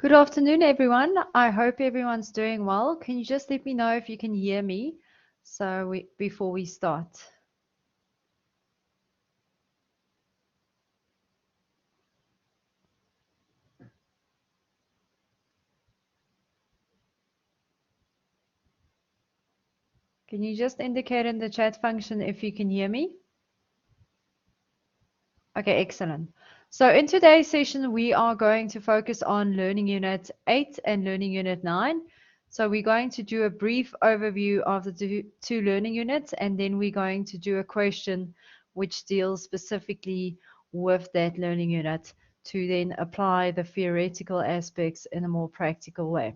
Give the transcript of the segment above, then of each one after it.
Good afternoon, everyone. I hope everyone's doing well. Can you just let me know if you can hear me before we start? Can you just indicate in the chat function if you can hear me? Okay, excellent. So in today's session, we are going to focus on Learning Unit 8 and Learning Unit 9. So we're going to do a brief overview of the two learning units, and then we're going to do a question which deals specifically with that learning unit to then apply the theoretical aspects in a more practical way.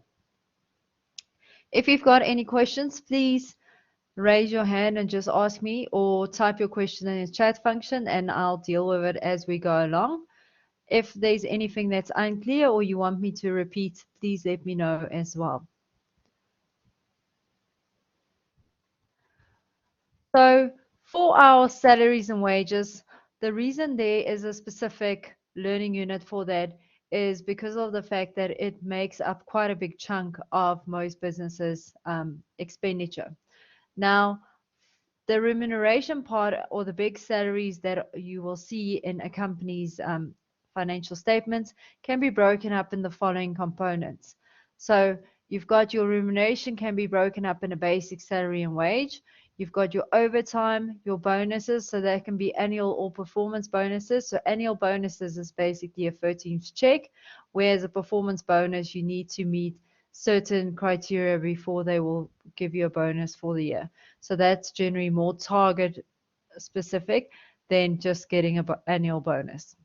If you've got any questions, please raise your hand and just ask me, or type your question in the chat function and I'll deal with it as we go along. If there's anything that's unclear or you want me to repeat, please let me know as well. So for our salaries and wages, the reason there is a specific learning unit for that is because of the fact that it makes up quite a big chunk of most businesses' expenditure. Now, the remuneration part, or the big salaries that you will see in a company's financial statements, can be broken up in the following components. So you've got your remuneration can be broken up in a basic salary and wage. You've got your overtime, your bonuses, so that can be annual or performance bonuses. So annual bonuses is basically a 13th check, whereas a performance bonus, you need to meet certain criteria before they will give you a bonus for the year. So that's generally more target specific than just getting an annual bonus.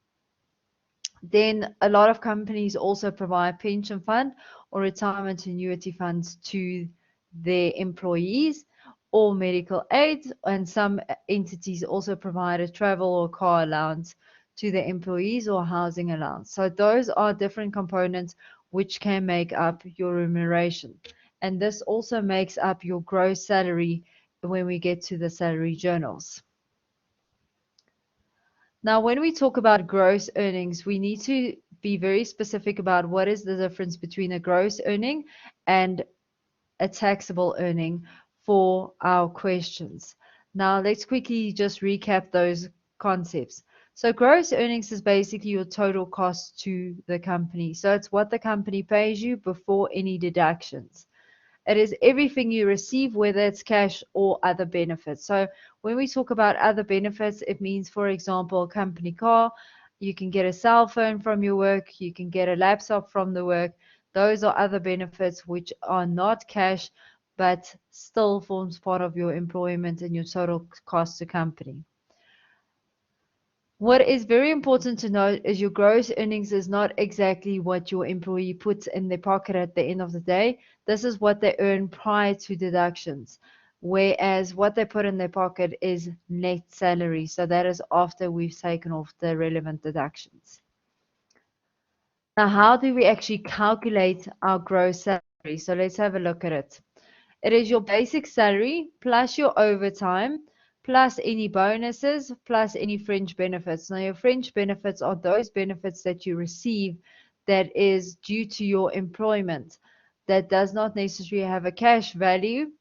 Then a lot of companies also provide pension fund or retirement annuity funds to their employees, or medical aid, and some entities also provide a travel or car allowance to their employees, or housing allowance. So those are different components which can make up your remuneration. And this also makes up your gross salary when we get to the salary journals. Now, when we talk about gross earnings, we need to be very specific about what is the difference between a gross earning and a taxable earning for our questions. Now, let's quickly just recap those concepts. So gross earnings is basically your total cost to the company. So it's what the company pays you before any deductions. It is everything you receive, whether it's cash or other benefits. So when we talk about other benefits, it means, for example, a company car, you can get a cell phone from your work, you can get a laptop from the work. Those are other benefits which are not cash, but still forms part of your employment and your total cost to company. What is very important to note is your gross earnings is not exactly what your employee puts in their pocket at the end of the day. This is what they earn prior to deductions, whereas what they put in their pocket is net salary. So that is after we've taken off the relevant deductions. Now, how do we actually calculate our gross salary? So let's have a look at it. It is your basic salary plus your overtime, plus any bonuses, plus any fringe benefits. Now, your fringe benefits are those benefits that you receive that is due to your employment, that does not necessarily have a cash value,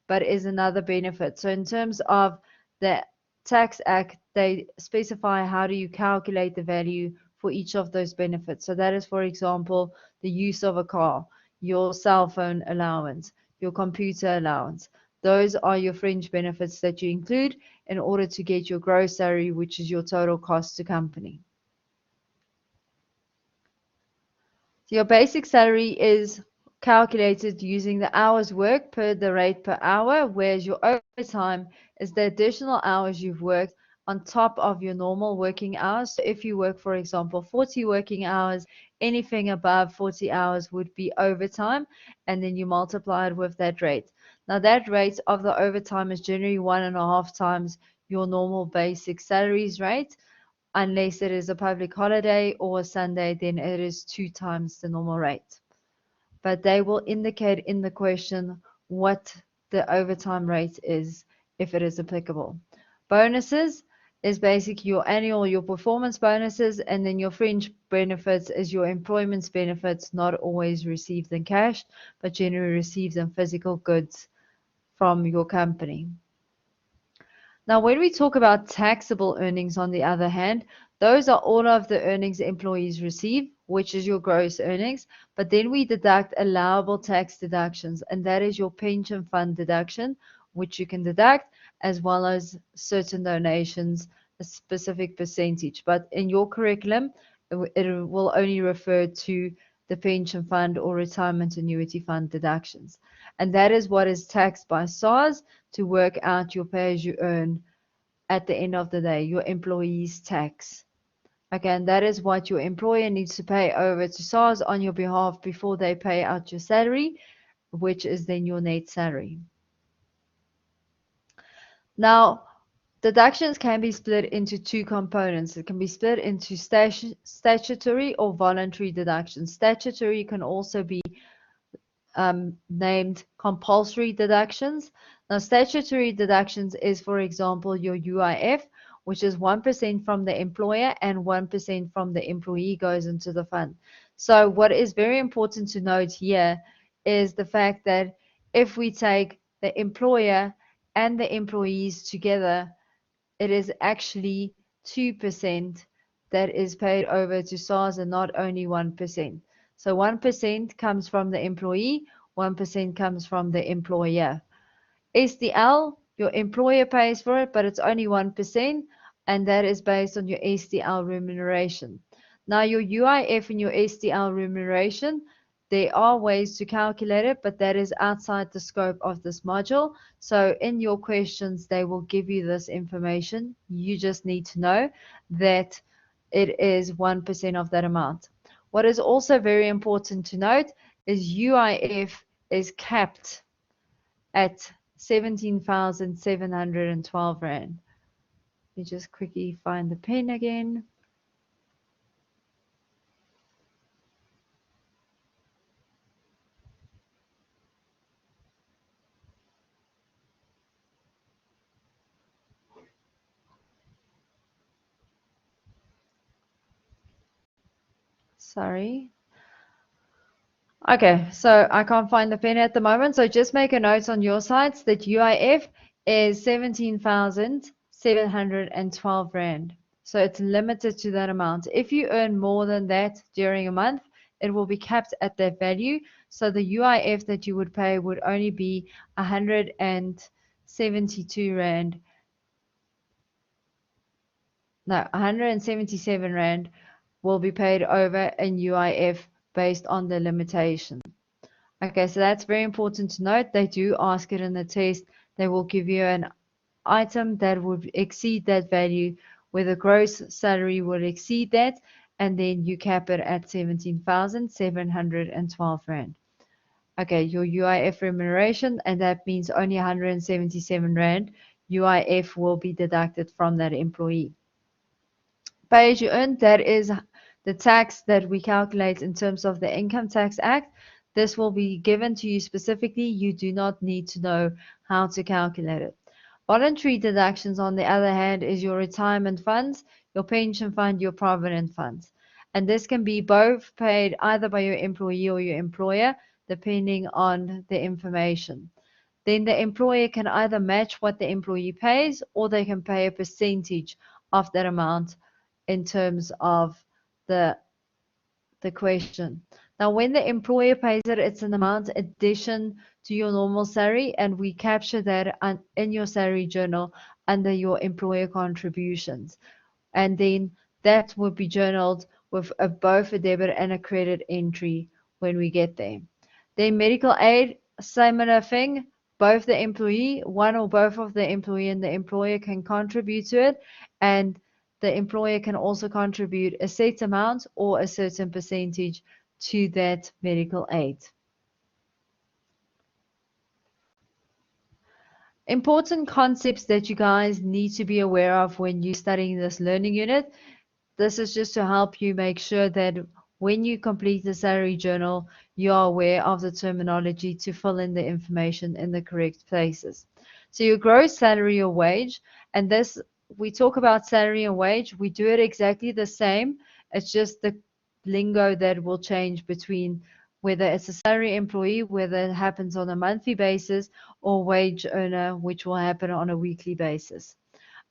but is another benefit. So in terms of the Tax Act, they specify how do you calculate the value for each of those benefits. So that is, for example, the use of a car, your cell phone allowance, your computer allowance. Those are your fringe benefits that you include in order to get your gross salary, which is your total cost to company. So your basic salary is calculated using the hours worked per the rate per hour, whereas your overtime is the additional hours you've worked on top of your normal working hours. So if you work, for example, 40 working hours, anything above 40 hours would be overtime, and then you multiply it with that rate. Now that rate of the overtime is generally 1.5 times your normal basic salaries rate. Unless it is a public holiday or a Sunday, then it is 2 times the normal rate. But they will indicate in the question what the overtime rate is if it is applicable. Bonuses is basically your annual, your performance bonuses, and then your fringe benefits is your employment benefits, not always received in cash, but generally received in physical goods from your company. Now, when we talk about taxable earnings, on the other hand, those are all of the earnings employees receive, which is your gross earnings. But then we deduct allowable tax deductions, and that is your pension fund deduction, which you can deduct, as well as certain donations, a specific percentage. But in your curriculum, it will only refer to the pension fund or retirement annuity fund deductions. And that is what is taxed by SARS to work out your pay as you earn at the end of the day, your employee's tax. Again, that is what your employer needs to pay over to SARS on your behalf before they pay out your salary, which is then your net salary. Now, deductions can be split into two components. It can be split into statutory or voluntary deductions. Statutory can also be named compulsory deductions. Now, statutory deductions is, for example, your UIF, which is 1% from the employer and 1% from the employee goes into the fund. So what is very important to note here is the fact that if we take the employer and the employees together, it is actually 2% that is paid over to SARS and not only 1%. So 1% comes from the employee, 1% comes from the employer. SDL, your employer pays for it, but it's only 1%, and that is based on your SDL remuneration. Now, your UIF and your SDL remuneration, there are ways to calculate it, but that is outside the scope of this module. So in your questions, they will give you this information. You just need to know that it is 1% of that amount. What is also very important to note is UIF is capped at 17,712 Rand. Let me just quickly find the pen again. Sorry. Okay, so I can't find the pen at the moment, so just make a note on your sides that UIF is 17,712 Rand. So it's limited to that amount. If you earn more than that during a month, it will be capped at that value. So the UIF that you would pay would only be 172 Rand. No, 177 Rand will be paid over in UIF based on the limitation. Okay, so that's very important to note. They do ask it in the test. They will give you an item that would exceed that value, where the gross salary will exceed that, and then you cap it at 17,712 Rand. Okay, your UIF remuneration, and that means only 177 Rand UIF will be deducted from that employee. Pay as you earn, that is the tax that we calculate in terms of the Income Tax Act. This will be given to you specifically. You do not need to know how to calculate it. Voluntary deductions, on the other hand, is your retirement funds, your pension fund, your provident funds. And this can be both paid either by your employee or your employer, depending on the information. Then the employer can either match what the employee pays, or they can pay a percentage of that amount in terms of the question. Now, when the employer pays it, it's an amount addition to your normal salary, and we capture that in your salary journal under your employer contributions. And then that would be journaled with both a debit and a credit entry when we get there. Then medical aid, similar thing. Both the employee, one or both of the employee and the employer can contribute to it, and the employer can also contribute a set amount or a certain percentage to that medical aid. Important concepts that you guys need to be aware of when you're studying this learning unit. This is just to help you make sure that when you complete the salary journal, you are aware of the terminology to fill in the information in the correct places. So your gross salary or wage, and this we talk about salary and wage, we do it exactly the same. It's just the lingo that will change between whether it's a salary employee, whether it happens on a monthly basis, or wage earner, which will happen on a weekly basis.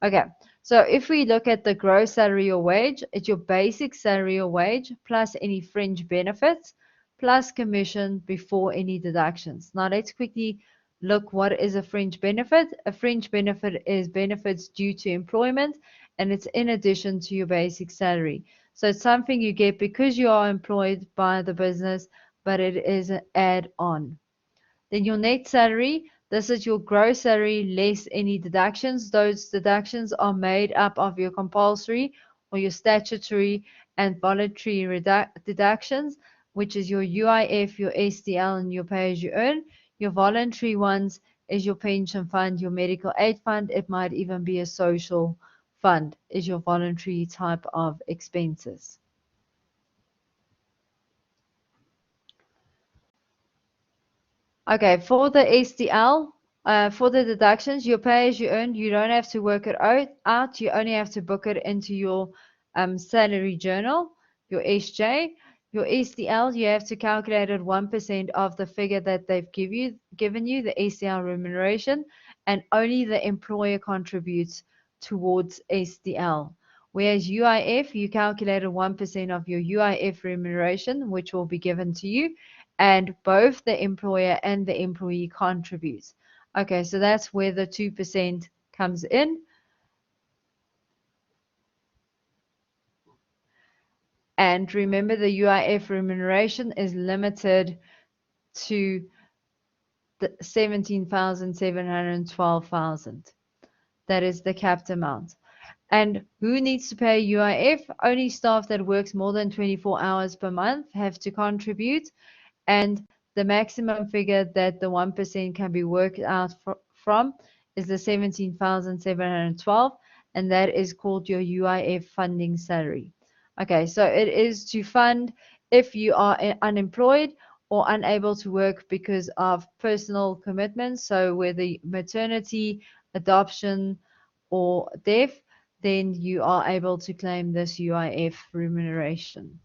Okay, so if we look at the gross salary or wage, it's your basic salary or wage plus any fringe benefits plus commission before any deductions. Now let's quickly look what is a fringe benefit. A fringe benefit is benefits due to employment and it's in addition to your basic salary. So it's something you get because you are employed by the business, but it is an add-on. Then your net salary, this is your gross salary less any deductions. Those deductions are made up of your compulsory or your statutory and voluntary deductions, which is your UIF, your SDL, and your pay as you earn. Your voluntary ones is your pension fund, your medical aid fund. It might even be a social fund, is your voluntary type of expenses. Okay, for the SDL, for the deductions, your pay as you earn, you don't have to work it out. You only have to book it into your salary journal, your SJ. Your SDL, you have to calculate it 1% of the figure that they've given you, the SDL remuneration, and only the employer contributes towards SDL. Whereas UIF, you calculated 1% of your UIF remuneration, which will be given to you, and both the employer and the employee contributes. Okay, so that's where the 2% comes in. And remember, the UIF remuneration is limited to the 17,712,000. That is the capped amount. And who needs to pay UIF? Only staff that works more than 24 hours per month have to contribute. And the maximum figure that the 1% can be worked out from is the 17,712, and that is called your UIF funding salary. Okay, so it is to fund if you are unemployed or unable to work because of personal commitments, so whether maternity, adoption, or death, then you are able to claim this UIF remuneration.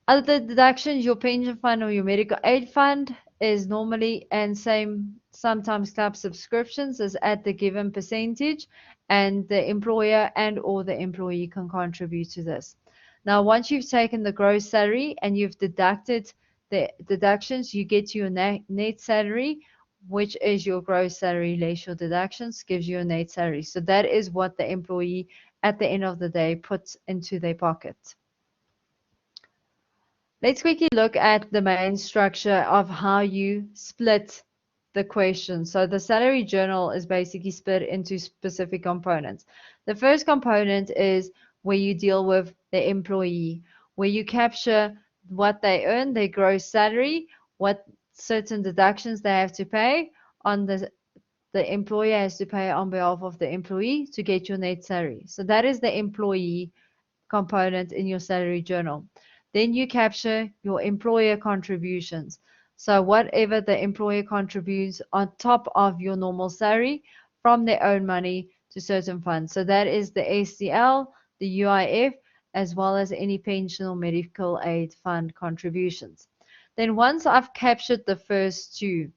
Other deductions, your pension fund or your medical aid fund is normally and same sometimes club subscriptions is at the given percentage, and the employer and or the employee can contribute to this. Now, once you've taken the gross salary and you've deducted the deductions, you get to your net salary, which is your gross salary less your deductions, gives you a net salary. So that is what the employee at the end of the day puts into their pocket. Let's quickly look at the main structure of how you split the question. So the salary journal is basically split into specific components. The first component is where you deal with the employee, where you capture what they earn, their gross salary, what certain deductions they have to pay on the employer has to pay on behalf of the employee to get your net salary. So that is the employee component in your salary journal. Then you capture your employer contributions. So whatever the employer contributes on top of your normal salary from their own money to certain funds. So that is the ACL, the UIF, as well as any pension or medical aid fund contributions. Then once I've captured the first two,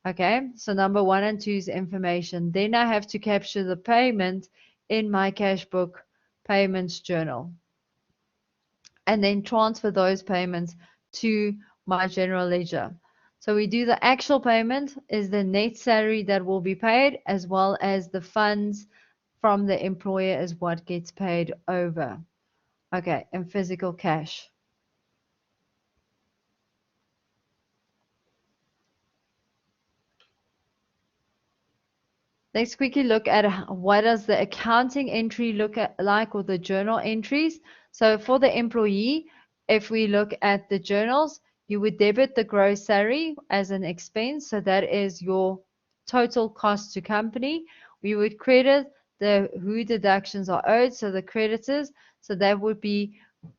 okay, so number 1 and 2 is information. Then I have to capture the payment in my cash book payments journal and then transfer those payments to my general ledger. So we do the actual payment is the net salary that will be paid, as well as the funds from the employer is what gets paid over. Okay, in physical cash. Let's quickly look at what does the accounting entry like, or the journal entries. So for the employee, if we look at the journals, you would debit the gross salary as an expense. So that is your total cost to company. We would credit the who deductions are owed, so the creditors. So that would be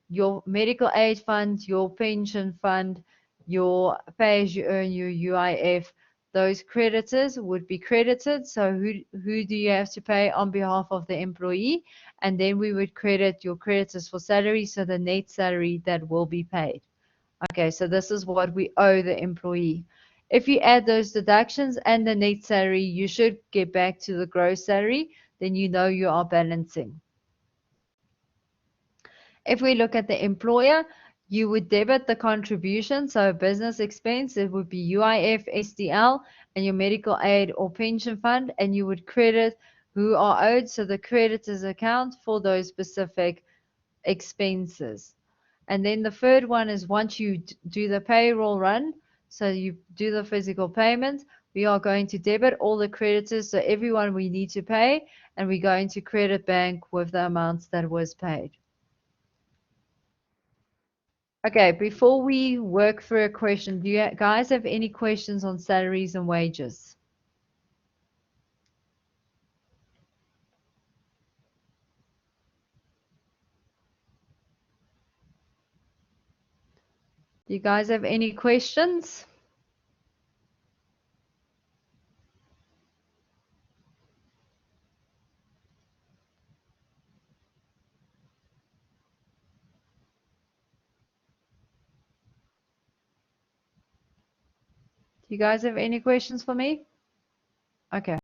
your medical aid fund, your pension fund, your pay as you earn, your UIF, those creditors would be credited. So who do you have to pay on behalf of the employee? And then we would credit your creditors for salary, so the net salary that will be paid. Okay, so this is what we owe the employee. If you add those deductions and the net salary, you should get back to the gross salary, then you know you are balancing. If we look at the employer, you would debit the contribution, so business expense, it would be UIF, SDL, and your medical aid or pension fund, and you would credit who are owed, so the creditors account for those specific expenses. And then the third one is once you do the payroll run, so you do the physical payment, we are going to debit all the creditors, so everyone we need to pay, and we're going to credit bank with the amounts that was paid. Okay, before we work through a question, do you guys have any questions on salaries and wages? Do you guys have any questions? Do you guys have any questions for me? Okay.